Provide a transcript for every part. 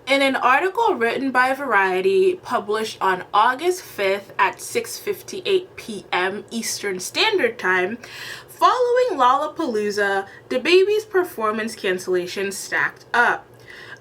In an article written by Variety, published on August 5th at 6:58 p.m. Eastern Standard Time, following Lollapalooza, dababy's performance cancellations stacked up.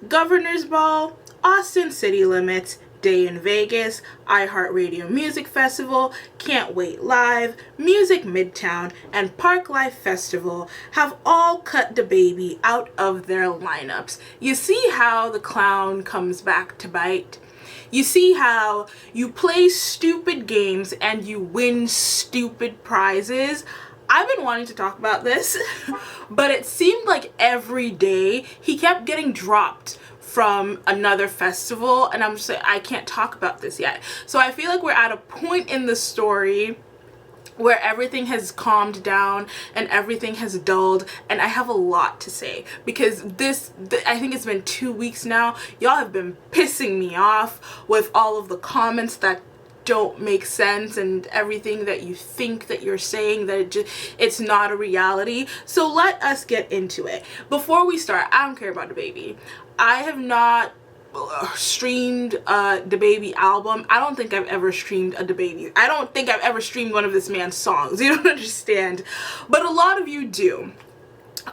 Governor's Ball, Austin City Limits, Day in Vegas, iHeartRadio Music Festival, Can't Wait Live, Music Midtown, and Park Life Festival have all cut dababy out of their lineups. You see how the clown comes back to bite? You see how you play stupid games and you win stupid prizes? I've been wanting to talk about this, but it seemed like every day he kept getting dropped from another festival, and I'm just like, I can't talk about this yet. So I feel like we're at a point in the story where everything has calmed down and everything has dulled, and I have a lot to say because I think it's been 2 weeks now. Y'all have been pissing me off with all of the comments that don't make sense and everything that you think that you're saying that it's not a reality. So let us get into it. Before we start, I don't care about dababy. I have not streamed a dababy album. I don't think I've ever streamed a dababy. I don't think I've ever streamed one of this man's songs. You don't understand. But a lot of you do.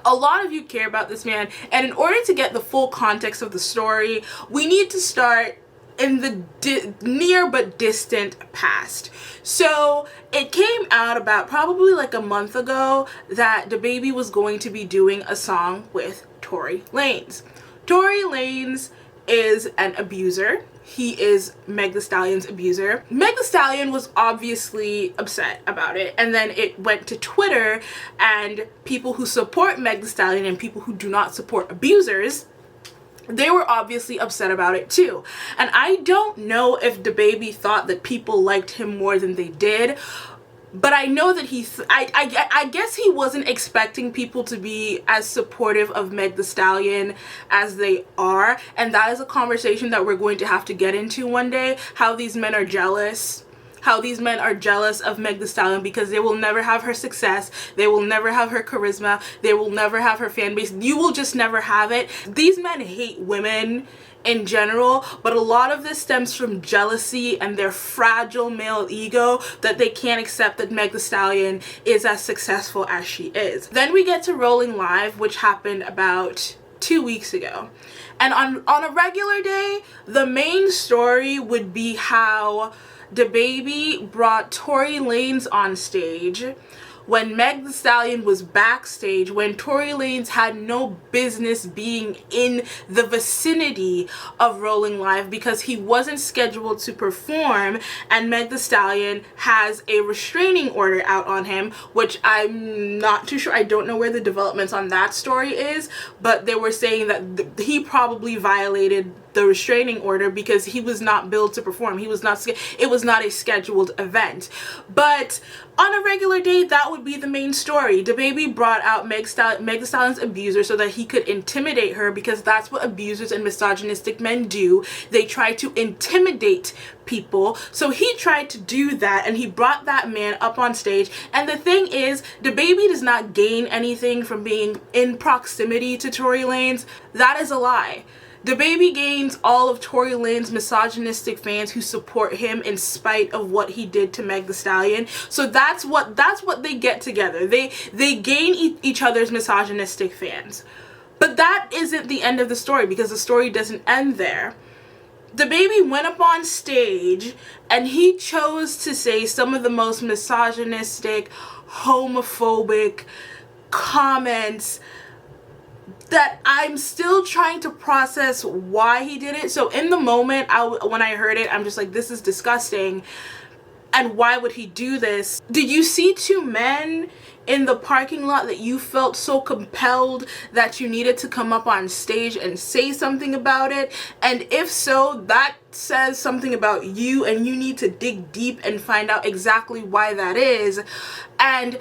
A lot of you care about this man, and in order to get the full context of the story, we need to start in the near but distant past. So it came out about probably like a month ago that dababy was going to be doing a song with Tory Lanez. Tory Lanez is an abuser. He is Meg Thee Stallion's abuser. Meg Thee Stallion was obviously upset about it, and then it went to Twitter, and people who support Meg Thee Stallion and people who do not support abusers, they were obviously upset about it too. And I don't know if dababy thought that people liked him more than they did, but I know that I guess he wasn't expecting people to be as supportive of Meg Thee Stallion as they are, and that is a conversation that we're going to have to get into one day, how these men are jealous. How these men are jealous of Meg Thee Stallion because they will never have her success, they will never have her charisma, they will never have her fan base. You will just never have it. These men hate women in general, but a lot of this stems from jealousy and their fragile male ego that they can't accept that Meg Thee Stallion is as successful as she is. Then we get to Rolling Live, which happened about 2 weeks ago. And on a regular day, the main story would be how dababy brought Tory Lanez on stage when Meg Thee Stallion was backstage, when Tory Lanez had no business being in the vicinity of Rolling Live because he wasn't scheduled to perform, and Meg Thee Stallion has a restraining order out on him, which I'm not too sure. I don't know where the developments on that story is, but they were saying that he probably violated the restraining order because he was not billed to perform. It was not a scheduled event. But on a regular day, that would be the main story. dababy brought out Meg Thee Stallion's abuser so that he could intimidate her, because that's what abusers and misogynistic men do. They try to intimidate people. So he tried to do that, and he brought that man up on stage. And the thing is, dababy does not gain anything from being in proximity to Tory Lanez. That is a lie. dababy gains all of Tory Lanez's misogynistic fans who support him in spite of what he did to Meg Thee Stallion. So that's what they get together. They gain each other's misogynistic fans. But that isn't the end of the story, because the story doesn't end there. dababy went up on stage and he chose to say some of the most misogynistic, homophobic comments that I'm still trying to process why he did it. So in the moment, when I heard it, I'm just like, this is disgusting. And why would he do this? Did you see two men in the parking lot that you felt so compelled that you needed to come up on stage and say something about it? And if so, that says something about you, and you need to dig deep and find out exactly why that is. And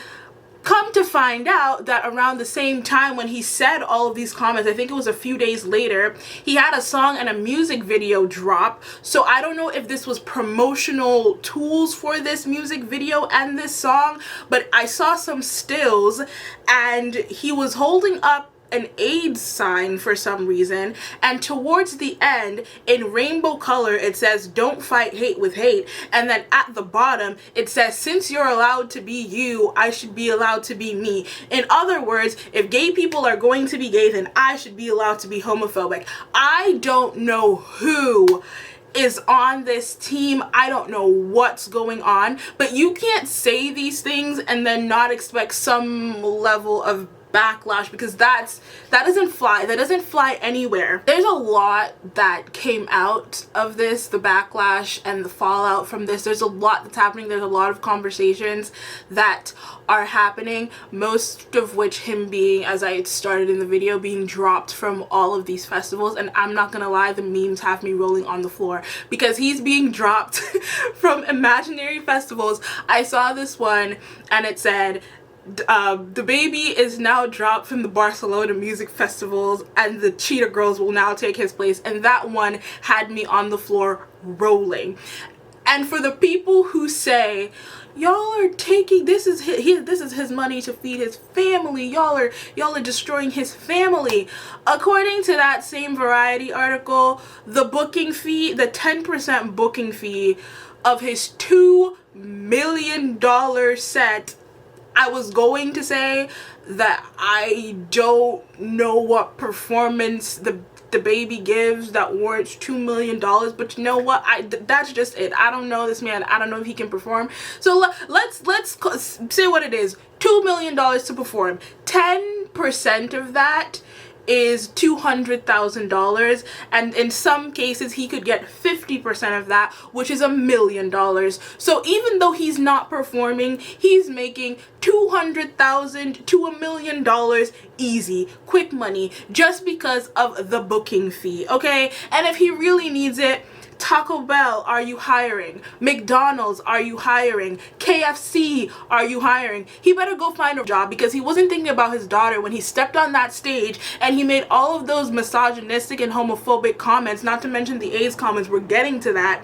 come to find out that around the same time when he said all of these comments, I think it was a few days later, he had a song and a music video drop. So I don't know if this was promotional tools for this music video and this song, but I saw some stills and he was holding up an AIDS sign for some reason, and towards the end in rainbow color it says don't fight hate with hate, and then at the bottom it says since you're allowed to be you, I should be allowed to be me. In other words, if gay people are going to be gay, then I should be allowed to be homophobic. I don't know who is on this team. I don't know what's going on, but you can't say these things and then not expect some level of backlash, because that doesn't fly anywhere. There's a lot that came out of this, the backlash and the fallout from this. There's a lot that's happening. There's a lot of conversations that are happening, most of which him being, as I started in the video, being dropped from all of these festivals. And I'm not gonna lie, the memes have me rolling on the floor because he's being dropped from imaginary festivals. I saw this one and it said dababy is now dropped from the Barcelona music festivals and the Cheetah Girls will now take his place, and that one had me on the floor rolling. And for the people who say y'all are taking this is his money to feed his family, y'all are destroying his family, according to that same Variety article, the booking fee, the 10% booking fee of his $2 million set, I was going to say that I don't know what performance the dababy gives that warrants $2 million, but you know what, that's just it. I don't know this man. I don't know if he can perform. So let's say what it is. $2 million to perform. 10% of that is $200,000, and in some cases he could get 50% of that, which is $1 million. So even though he's not performing, he's making $200,000 to $1 million easy, quick money, just because of the booking fee, okay? And if he really needs it, Taco Bell, are you hiring? McDonald's, are you hiring? KFC, are you hiring? He better go find a job, because he wasn't thinking about his daughter when he stepped on that stage and he made all of those misogynistic and homophobic comments, not to mention the AIDS comments. We're getting to that.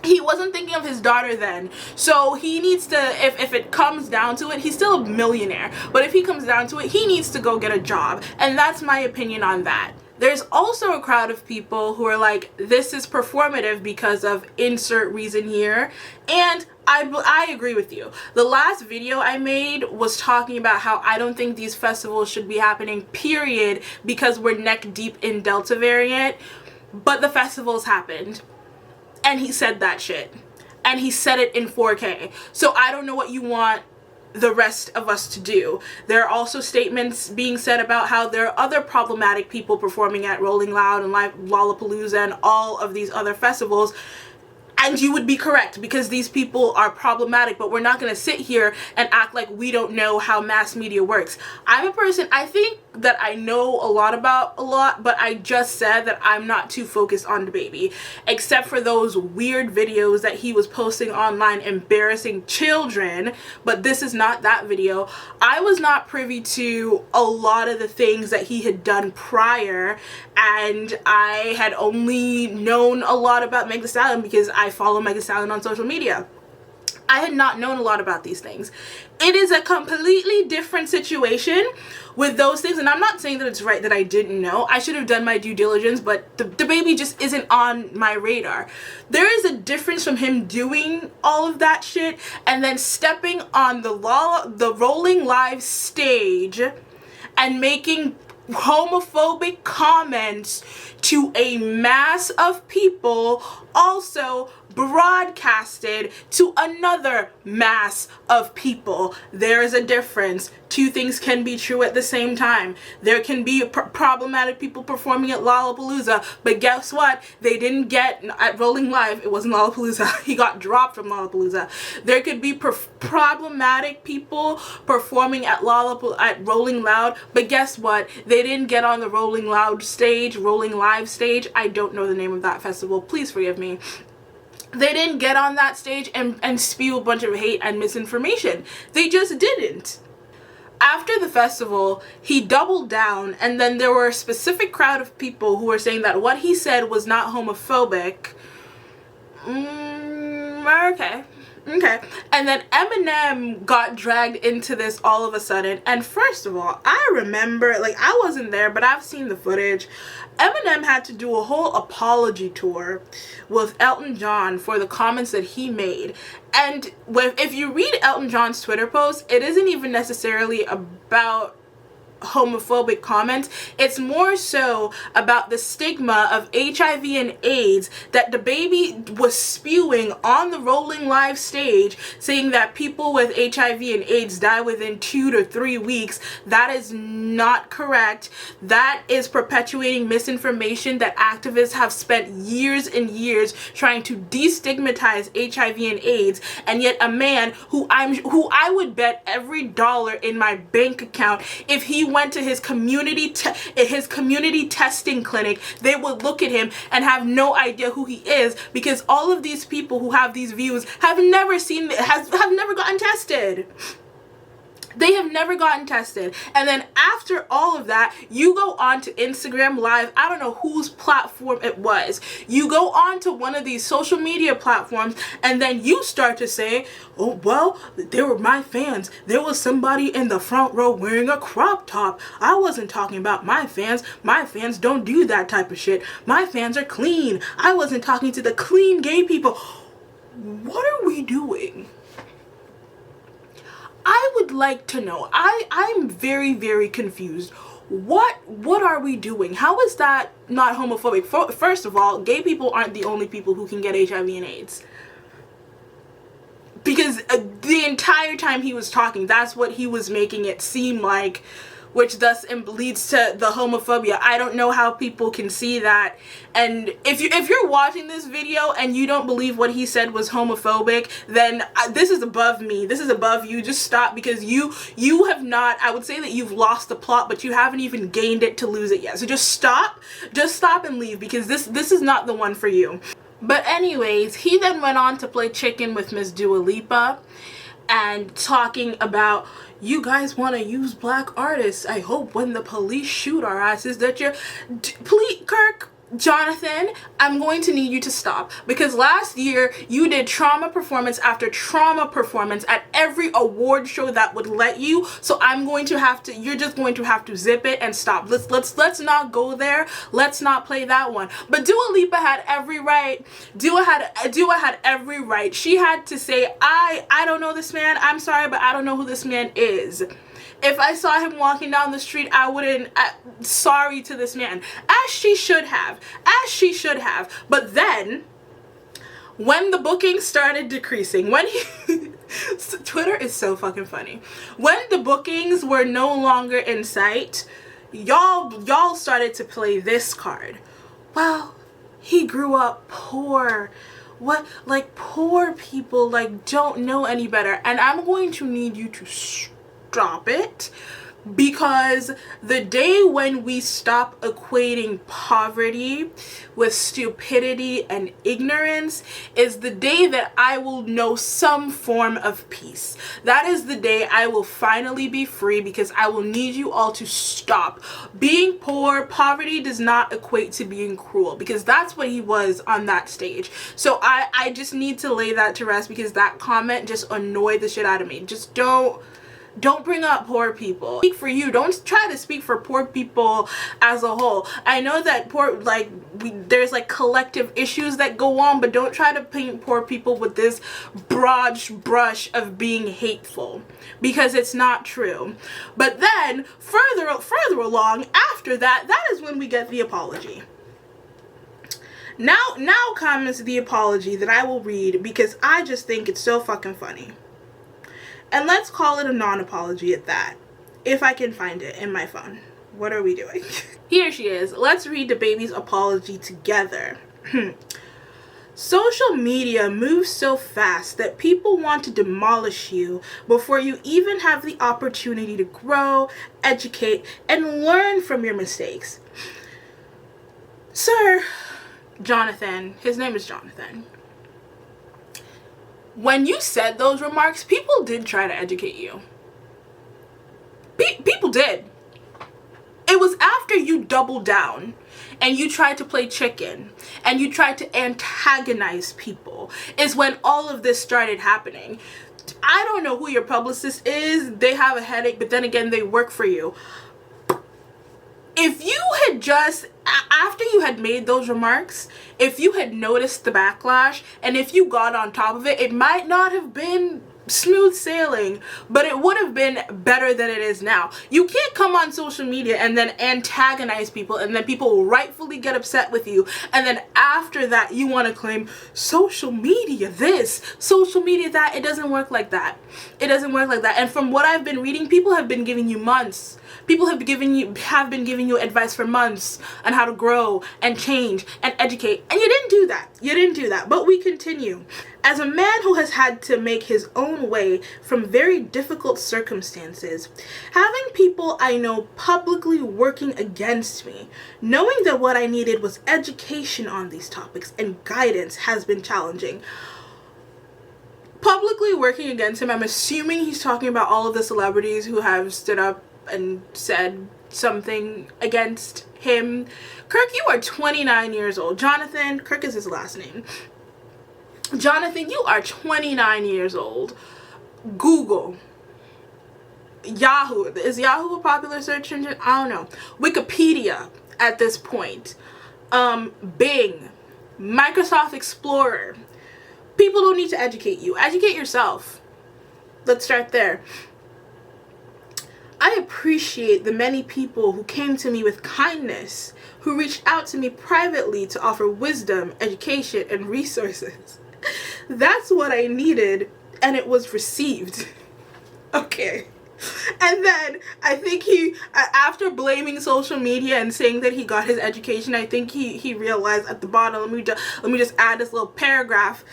He wasn't thinking of his daughter then. So he needs to, if it comes down to it, he's still a millionaire, but if he comes down to it, he needs to go get a job. And that's my opinion on that. There's also a crowd of people who are like, this is performative because of insert reason here. And I agree with you. The last video I made was talking about how I don't think these festivals should be happening, period, because we're neck deep in Delta variant. But the festivals happened. And he said that shit. And he said it in 4K. So I don't know what you want the rest of us to do. There are also statements being said about how there are other problematic people performing at Rolling Loud and Lollapalooza and all of these other festivals. And you would be correct, because these people are problematic, but we're not going to sit here and act like we don't know how mass media works. I'm a person, I think that I know a lot about a lot, but I just said that I'm not too focused on dababy, except for those weird videos that he was posting online embarrassing children. But this is not that video. I was not privy to a lot of the things that he had done prior, and I had only known a lot about Meg Thee Stallion because I follow Meg Thee Stallion on social media. I had not known a lot about these things. It is a completely different situation with those things, and I'm not saying that it's right that I didn't know. I should have done my due diligence, but dababy just isn't on my radar. There is a difference from him doing all of that shit and then stepping on the Rolling Live stage and making homophobic comments to a mass of people, also broadcasted to another mass of people. There is a difference. Two things can be true at the same time. There can be problematic people performing at Lollapalooza, but guess what? They didn't get at Rolling Live. It wasn't Lollapalooza. He got dropped from Lollapalooza. There could be problematic people performing at Rolling Loud, but guess what? They didn't get on the Rolling Loud stage, Rolling Live stage. I don't know the name of that festival. Please forgive me. They didn't get on that stage and spew a bunch of hate and misinformation. They just didn't. After the festival, he doubled down, and then there were a specific crowd of people who were saying that what he said was not homophobic. Okay. Okay, and then Eminem got dragged into this all of a sudden. And first of all, I remember, like, I wasn't there, but I've seen the footage. Eminem had to do a whole apology tour with Elton John for the comments that he made. And if you read Elton John's Twitter post, it isn't even necessarily about homophobic comments. It's more so about the stigma of HIV and AIDS that dababy was spewing on the Rolling Live stage, saying that people with HIV and AIDS die within 2 to 3 weeks. That is not correct. That is perpetuating misinformation that activists have spent years and years trying to destigmatize HIV and AIDS, and yet a man who I would bet every dollar in my bank account, if he went to his community testing clinic, they would look at him and have no idea who he is, because all of these people who have these views have never gotten tested. They have never gotten tested. And then after all of that, you go on to Instagram Live. I don't know whose platform it was. You go on to one of these social media platforms, and then you start to say, oh, well, they were my fans. There was somebody in the front row wearing a crop top. I wasn't talking about my fans. My fans don't do that type of shit. My fans are clean. I wasn't talking to the clean gay people. What are we doing? I would like to know. I'm very, very confused. What are we doing? How is that not homophobic? First of all, gay people aren't the only people who can get HIV and AIDS. Because the entire time he was talking, that's what he was making it seem like, which thus leads to the homophobia. I don't know how people can see that. And if you're watching this video and you don't believe what he said was homophobic, then this is above me. This is above you. Just stop, because you have not, I would say that you've lost the plot, but you haven't even gained it to lose it yet. So just stop and leave, because this is not the one for you. But anyways, he then went on to play chicken with Miss Dua Lipa and talking about, you guys want to use black artists. I hope when the police shoot our asses that you're... Please, Kirk, Jonathan, I'm going to need you to stop, because last year you did trauma performance after trauma performance at every award show that would let you. So I'm going to have to, you're just going to have to zip it and stop. Let's not go there. Let's not play that one. But Dua Lipa had every right. Dua had every right. She had to say, I don't know this man. I'm sorry, but I don't know who this man is. If I saw him walking down the street, I wouldn't, sorry to this man. As she should have. As she should have. But then, when the bookings started decreasing, when he... Twitter is so fucking funny. When the bookings were no longer in sight, y'all started to play this card. Well, he grew up poor. What? Like, poor people, like, don't know any better. And I'm going to need you to stop it, because the day when we stop equating poverty with stupidity and ignorance is the day that I will know some form of peace. That is the day I will finally be free, because I will need you all to stop. Being poor, poverty does not equate to being cruel, because that's what he was on that stage. So I just need to lay that to rest, because that comment just annoyed the shit out of me. Just don't bring up poor people. Speak for you. Don't try to speak for poor people as a whole. I know that there's like collective issues that go on, but don't try to paint poor people with this broad brush of being hateful, because it's not true. But then further along after that is when we get the apology. Now comes the apology that I will read, because I just think it's so fucking funny. And let's call it a non-apology at that, if I can find it in my phone. What are we doing? Here she is. Let's read dababy's apology together. Social media moves so fast that people want to demolish you before you even have the opportunity to grow, educate, and learn from your mistakes. Sir, Jonathan, his name is Jonathan. When you said those remarks, people did try to educate you. People did. It was after you doubled down. and you try to play chicken and you try to antagonize people is when all of this started happening. I don't know who your publicist is. They have a headache, but then again, they work for you. If you had just, after you had made those remarks, if you had noticed the backlash and if you got on top of it, it might not have been smooth sailing, but it would have been better than it is now. You can't come on social media and then antagonize people and then people will rightfully get upset with you, and then after that you want to claim social media this, social media that. It doesn't work like that. It doesn't work like that. And from what I've been reading, people have been giving you months. People have been giving you advice for months on how to grow and change and educate, and you didn't do that. You didn't do that. But we continue. As a man who has had to make his own way from very difficult circumstances, having people I know publicly working against me, knowing that what I needed was education on these topics and guidance has been challenging. Publicly working against him, I'm assuming he's talking about all of the celebrities who have stood up and said something against him. Kirk, you are 29 years old. Jonathan, Kirk is his last name. Jonathan, you are 29 years old. Google. Yahoo. Is Yahoo a popular search engine? I don't know. Wikipedia at this point. Bing. Microsoft Explorer. People don't need to educate you. Educate yourself. Let's start there. I appreciate the many people who came to me with kindness, who reached out to me privately to offer wisdom, education, and resources. That's what I needed, and it was received. Okay. And then I think he, after blaming social media and saying that he got his education, I think he realized at the bottom, let me just add this little paragraph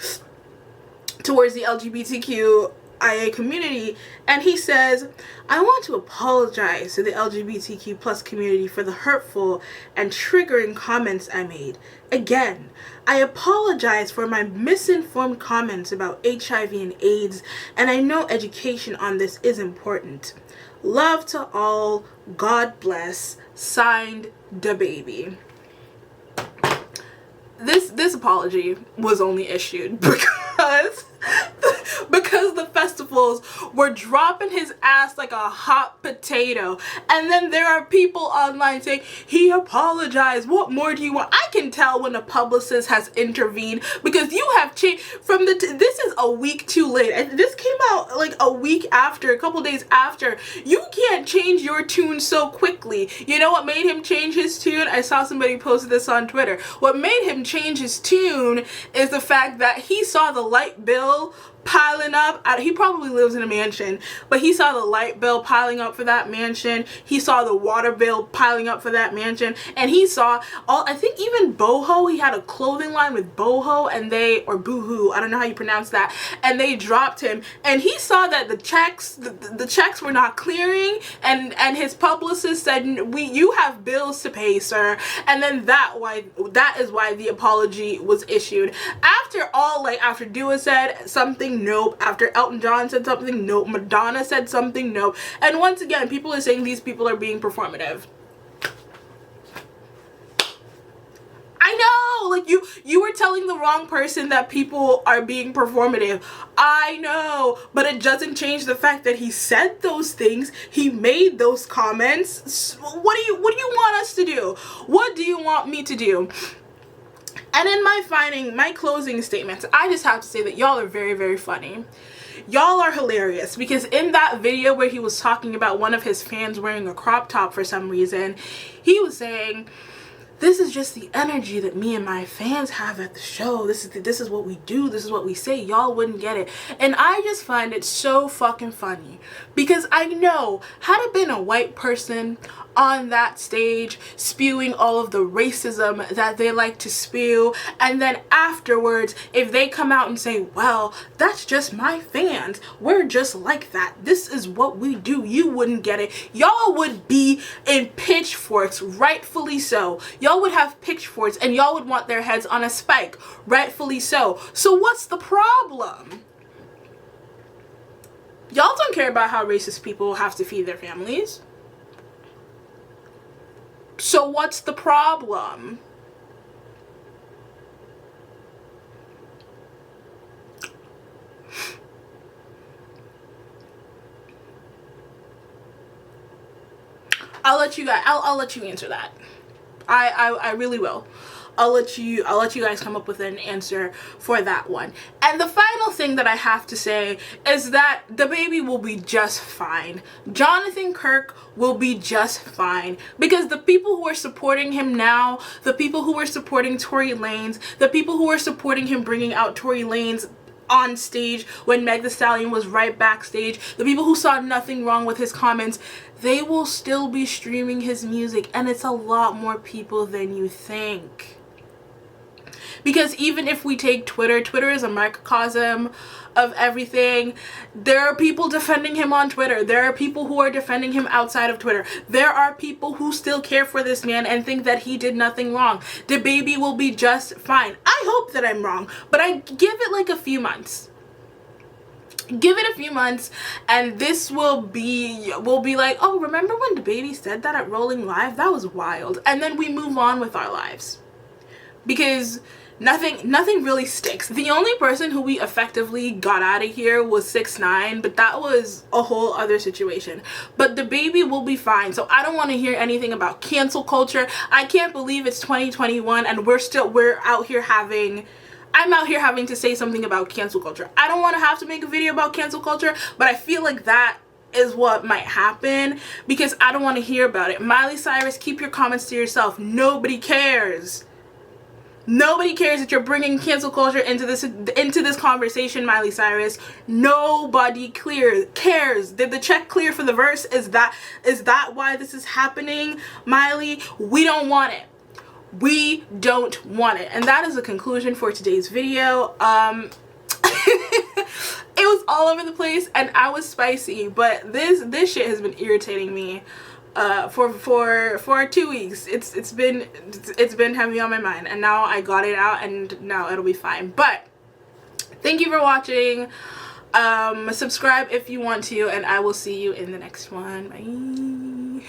towards the LGBTQIA community, and he says, I want to apologize to the LGBTQ plus community for the hurtful and triggering comments I made. Again, I apologize for my misinformed comments about HIV and AIDS, and I know education on this is important. Love to all. God bless. Signed, dababy. This apology was only issued because the festivals were dropping his ass like a hot potato, and then there are people online saying he apologized. What more do you want? I can tell when a publicist has intervened, because you have changed from the this is a week too late, and this came out like a week after, a couple days after. You can't change your tune so quickly. You know what made him change his tune? I saw somebody post this on Twitter. What made him change his tune is the fact that he saw the light bill piling up. He probably lives in a mansion, but he saw the light bill piling up for that mansion. He saw the water bill piling up for that mansion, and he saw I think even Boho, he had a clothing line with Boho, and or Boohoo, I don't know how you pronounce that, and they dropped him, and he saw that the checks were not clearing, and his publicist said, you have bills to pay, sir. And then that is why the apology was issued. After Dua said something, nope. After Elton John said something, nope. Madonna said something, nope. And once again, people are saying these people are being performative. I know, like you were telling the wrong person that people are being performative. I know, but it doesn't change the fact that he said those things. He made those comments. What do you want us to do? What do you want me to do? And in my closing statements, I just have to say that y'all are very, very funny. Y'all are hilarious, because in that video where he was talking about one of his fans wearing a crop top for some reason, he was saying, this is just the energy that me and my fans have at the show. This is what we do. This is what we say. Y'all wouldn't get it. And I just find it so fucking funny, because I know, had it been a white person on that stage spewing all of the racism that they like to spew, and then afterwards, if they come out and say, well, that's just my fans, we're just like that, this is what we do, you wouldn't get it. Y'all would be in pitchforks, rightfully so. Y'all would have pitchforks, and y'all would want their heads on a spike, rightfully so. So what's the problem? Y'all don't care about how racist people have to feed their families. So So what's the problem? I'll let you guys, I'll let you answer that. I really will. I'll let you guys come up with an answer for that one. And the final thing that I have to say is that dababy will be just fine. Jonathan Kirk will be just fine, because the people who are supporting him now, the people who were supporting Tory Lanez, the people who are supporting him bringing out Tory Lanez on stage when Meg Thee Stallion was right backstage, the people who saw nothing wrong with his comments, they will still be streaming his music, and it's a lot more people than you think. Because even if we take Twitter, Twitter is a microcosm of everything. There are people defending him on Twitter. There are people who are defending him outside of Twitter. There are people who still care for this man and think that he did nothing wrong. dababy will be just fine. I hope that I'm wrong, but I give it like a few months. Give it a few months and this will be like, oh, remember when dababy said that at Rolling Live? That was wild. And then we move on with our lives. Because nothing really sticks. The only person who we effectively got out of here was 6ix9ine, but that was a whole other situation. But dababy will be fine. So I don't want to hear anything about cancel culture. I can't believe it's 2021 and I'm out here having to say something about cancel culture. I don't want to have to make a video about cancel culture, but I feel like that is what might happen because I don't want to hear about it. Miley Cyrus, keep your comments to yourself. Nobody cares. Nobody cares that you're bringing cancel culture into this conversation, Miley Cyrus. Nobody cares. Did the check clear for the verse? Is that why this is happening, Miley? We don't want it. We don't want it. And that is the conclusion for today's video. It was all over the place and I was spicy, but this shit has been irritating me for 2 weeks. It's been heavy on my mind and now I got it out and now it'll be fine. But thank you for watching. Subscribe if you want to and I will see you in the next one. Bye.